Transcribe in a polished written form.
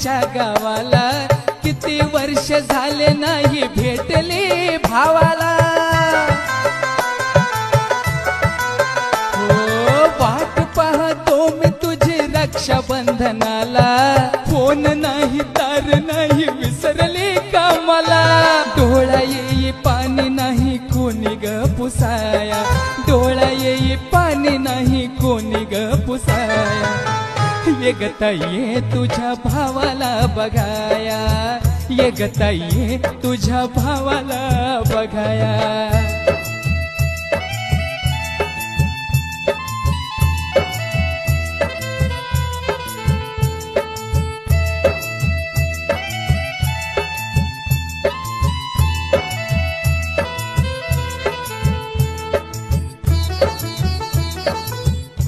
मामाच्या गावाला, किती वर्ष झाले नाही भेटली भावाला। हो वाट पाहतो मी तुझी रक्षाबंधनाला, फोन नाही तार नाही विसरली का मला। डोळा येई पाणी नाही कोणी ग पुसाया, डोळा येई पाणी नाही कोणी ग पुसाया। ये ग ताई तुझ्या भावाला बघाया, ये ग ताई तुझ्या भावाला बघाया।